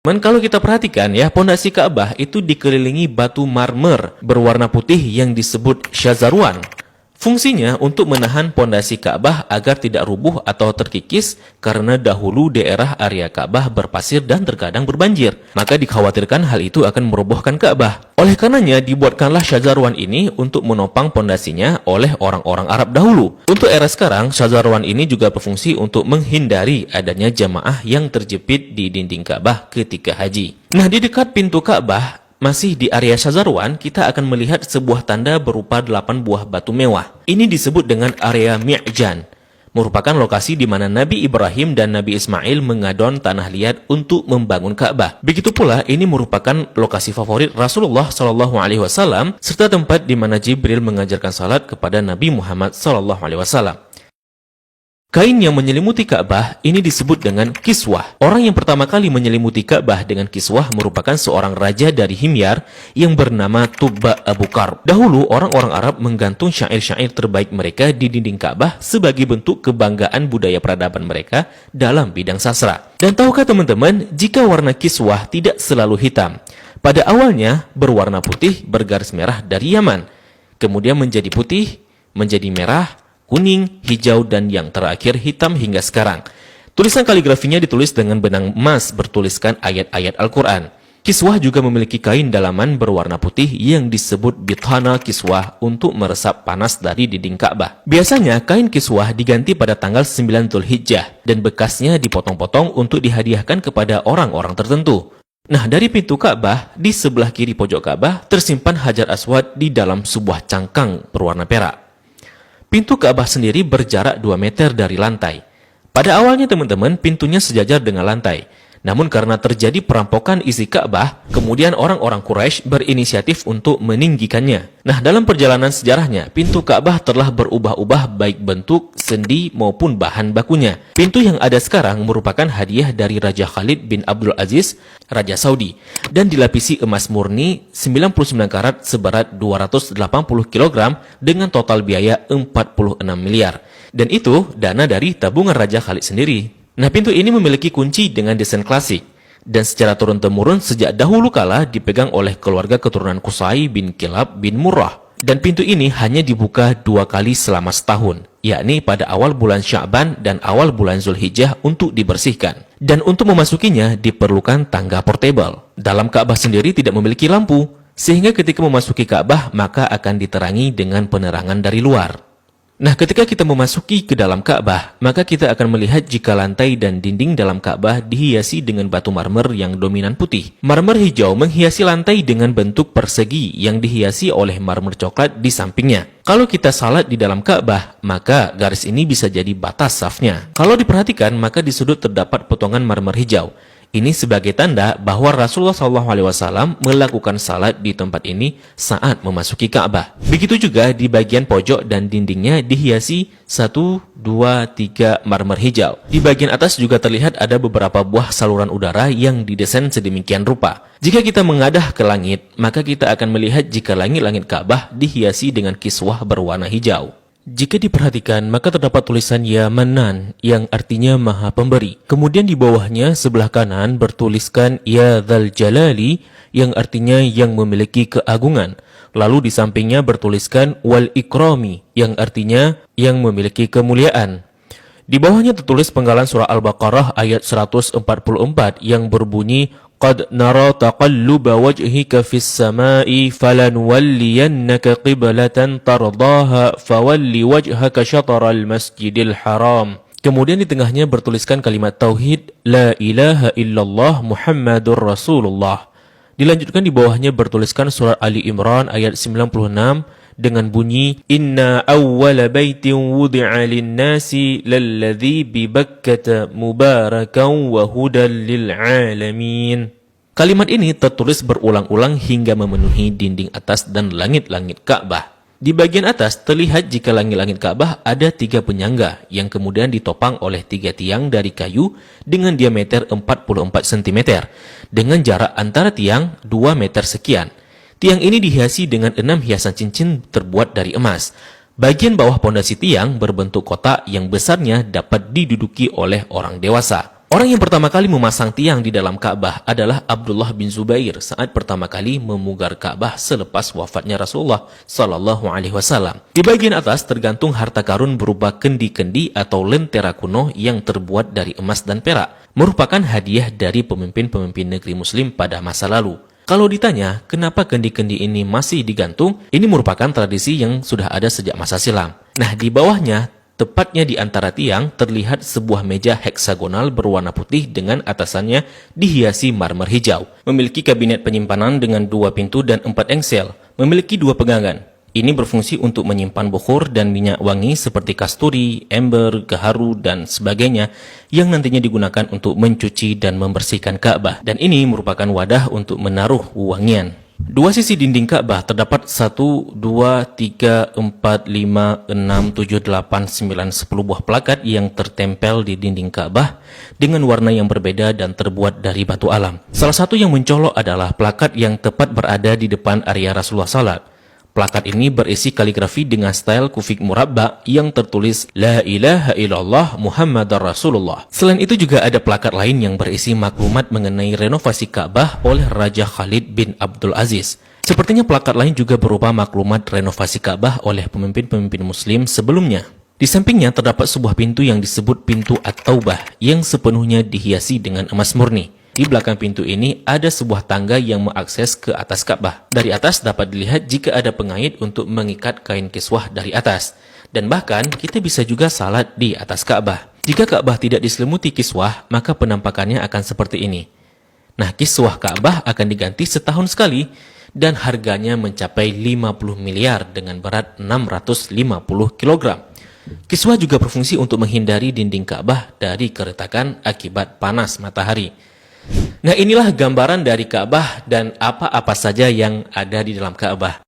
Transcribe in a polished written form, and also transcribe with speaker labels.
Speaker 1: Kalau kita perhatikan ya, pondasi Ka'bah itu dikelilingi batu marmer berwarna putih yang disebut syazarwan. Fungsinya untuk menahan pondasi Ka'bah agar tidak rubuh atau terkikis karena dahulu daerah area Ka'bah berpasir dan terkadang berbanjir. Maka dikhawatirkan hal itu akan merobohkan Ka'bah. Oleh karenanya dibuatkanlah syazarwan ini untuk menopang pondasinya oleh orang-orang Arab dahulu. Untuk era sekarang, syazarwan ini juga berfungsi untuk menghindari adanya jamaah yang terjepit di dinding Ka'bah ketika haji. Nah, di dekat pintu Ka'bah, masih di area syazarwan, kita akan melihat sebuah tanda berupa 8 buah batu mewah. Ini disebut dengan area Mi'jan, merupakan lokasi di mana Nabi Ibrahim dan Nabi Ismail mengadon tanah liat untuk membangun Ka'bah. Begitu pula, ini merupakan lokasi favorit Rasulullah SAW serta tempat di mana Jibril mengajarkan salat kepada Nabi Muhammad SAW. Kain yang menyelimuti Ka'bah ini disebut dengan kiswah. Orang yang pertama kali menyelimuti Ka'bah dengan kiswah merupakan seorang raja dari Himyar yang bernama Tubba Abu Karb. Dahulu, orang-orang Arab menggantung syair-syair terbaik mereka di dinding Ka'bah sebagai bentuk kebanggaan budaya peradaban mereka dalam bidang sastra. Dan tahukah teman-teman, jika warna kiswah tidak selalu hitam. Pada awalnya berwarna putih bergaris merah dari Yaman. Kemudian menjadi putih, menjadi merah, kuning, hijau, dan yang terakhir hitam hingga sekarang. Tulisan kaligrafinya ditulis dengan benang emas bertuliskan ayat-ayat Al-Quran. Kiswah juga memiliki kain dalaman berwarna putih yang disebut bithana kiswah untuk meresap panas dari dinding Ka'bah. Biasanya kain kiswah diganti pada tanggal 9 Dzulhijjah dan bekasnya dipotong-potong untuk dihadiahkan kepada orang-orang tertentu. Nah, dari pintu Ka'bah, di sebelah kiri pojok Ka'bah tersimpan Hajar Aswad di dalam sebuah cangkang berwarna perak. Pintu Ka'bah sendiri berjarak 2 meter dari lantai. Pada awalnya teman-teman, pintunya sejajar dengan lantai. Namun karena terjadi perampokan isi Ka'bah, kemudian orang-orang Quraisy berinisiatif untuk meninggikannya. Nah, dalam perjalanan sejarahnya, pintu Ka'bah telah berubah-ubah baik bentuk, sendi maupun bahan bakunya. Pintu yang ada sekarang merupakan hadiah dari Raja Khalid bin Abdul Aziz, Raja Saudi, dan dilapisi emas murni 99 karat seberat 280 kg dengan total biaya 46 miliar. Dan itu dana dari tabungan Raja Khalid sendiri. Nah, pintu ini memiliki kunci dengan desain klasik dan secara turun-temurun sejak dahulu kala dipegang oleh keluarga keturunan Qusay bin Kilab bin Murrah. Dan pintu ini hanya dibuka 2 kali selama setahun, yakni pada awal bulan Sya'ban dan awal bulan Zulhijjah untuk dibersihkan. Dan untuk memasukinya diperlukan tangga portable. Dalam Ka'bah sendiri tidak memiliki lampu, sehingga ketika memasuki Ka'bah maka akan diterangi dengan penerangan dari luar. Nah, ketika kita memasuki ke dalam Ka'bah, maka kita akan melihat jika lantai dan dinding dalam Ka'bah dihiasi dengan batu marmer yang dominan putih. Marmer hijau menghiasi lantai dengan bentuk persegi yang dihiasi oleh marmer coklat di sampingnya. Kalau kita salat di dalam Ka'bah, maka garis ini bisa jadi batas safnya. Kalau diperhatikan, maka di sudut terdapat potongan marmer hijau. Ini sebagai tanda bahwa Rasulullah SAW melakukan salat di tempat ini saat memasuki Ka'bah. Begitu juga di bagian pojok dan dindingnya dihiasi 1, 2, 3 marmer hijau. Di bagian atas juga terlihat ada beberapa buah saluran udara yang didesain sedemikian rupa. Jika kita mengadah ke langit, maka kita akan melihat jika langit-langit Ka'bah dihiasi dengan kiswah berwarna hijau. Jika diperhatikan, maka terdapat tulisan Ya Manan yang artinya Maha Pemberi. Kemudian di bawahnya sebelah kanan bertuliskan Ya Dzal Jalali yang artinya yang memiliki keagungan. Lalu di sampingnya bertuliskan Wal Ikrami yang artinya yang memiliki kemuliaan. Di bawahnya tertulis penggalan surah Al-Baqarah ayat 144 yang berbunyi Qad nara taqalluba wajhika fis samai falanwalliyannaka qiblatan tardaha fawalli wajhaka syatral masjidil haram. Kemudian di tengahnya bertuliskan kalimat tauhid La ilaha illallah Muhammadur Rasulullah. Dilanjutkan di bawahnya bertuliskan surah Ali Imran ayat 96 dengan bunyi Inna awwala baitin wudi'a lin-nasi lalladzi bi Bakkata mubarakan wa hudan lil alamin. Kalimat ini tertulis berulang-ulang hingga memenuhi dinding atas dan langit-langit Ka'bah. Di bagian atas terlihat jika langit-langit Ka'bah ada 3 penyangga yang kemudian ditopang oleh 3 tiang dari kayu dengan diameter 44 cm dengan jarak antara tiang 2 meter sekian. Tiang ini dihiasi dengan 6 hiasan cincin terbuat dari emas. Bagian bawah pondasi tiang berbentuk kotak yang besarnya dapat diduduki oleh orang dewasa. Orang yang pertama kali memasang tiang di dalam Ka'bah adalah Abdullah bin Zubair saat pertama kali memugar Ka'bah selepas wafatnya Rasulullah Sallallahu Alaihi Wasallam. Di bagian atas tergantung harta karun berupa kendi-kendi atau lentera kuno yang terbuat dari emas dan perak, merupakan hadiah dari pemimpin-pemimpin negeri Muslim pada masa lalu. Kalau ditanya, kenapa kendi-kendi ini masih digantung? Ini merupakan tradisi yang sudah ada sejak masa silam. Nah, di bawahnya, tepatnya di antara tiang, terlihat sebuah meja heksagonal berwarna putih dengan atasannya dihiasi marmer hijau. Memiliki kabinet penyimpanan dengan 2 pintu dan 4 engsel. Memiliki 2 pegangan. Ini berfungsi untuk menyimpan bukhur dan minyak wangi seperti kasturi, ember, gaharu, dan sebagainya yang nantinya digunakan untuk mencuci dan membersihkan Ka'bah. Dan ini merupakan wadah untuk menaruh wangian. 2 sisi dinding Ka'bah terdapat 1, 2, 3, 4, 5, 6, 7, 8, 9, 10 buah plakat yang tertempel di dinding Ka'bah dengan warna yang berbeda dan terbuat dari batu alam. Salah satu yang mencolok adalah plakat yang tepat berada di depan area Rasulullah Salat. Plakat ini berisi kaligrafi dengan style kufik murabba yang tertulis La ilaha illallah Muhammadar Rasulullah. Selain itu juga ada plakat lain yang berisi maklumat mengenai renovasi Ka'bah oleh Raja Khalid bin Abdul Aziz. Sepertinya plakat lain juga berupa maklumat renovasi Ka'bah oleh pemimpin-pemimpin Muslim sebelumnya. Di sampingnya terdapat sebuah pintu yang disebut pintu At-Taubah yang sepenuhnya dihiasi dengan emas murni. Di belakang pintu ini ada sebuah tangga yang mengakses ke atas Ka'bah. Dari atas dapat dilihat jika ada pengait untuk mengikat kain kiswah dari atas. Dan bahkan kita bisa juga salat di atas Ka'bah. Jika Ka'bah tidak diselimuti kiswah, maka penampakannya akan seperti ini. Nah, kiswah Ka'bah akan diganti setahun sekali dan harganya mencapai 50 miliar dengan berat 650 kg. Kiswah juga berfungsi untuk menghindari dinding Ka'bah dari keretakan akibat panas matahari. Nah, inilah gambaran dari Ka'bah dan apa-apa saja yang ada di dalam Ka'bah.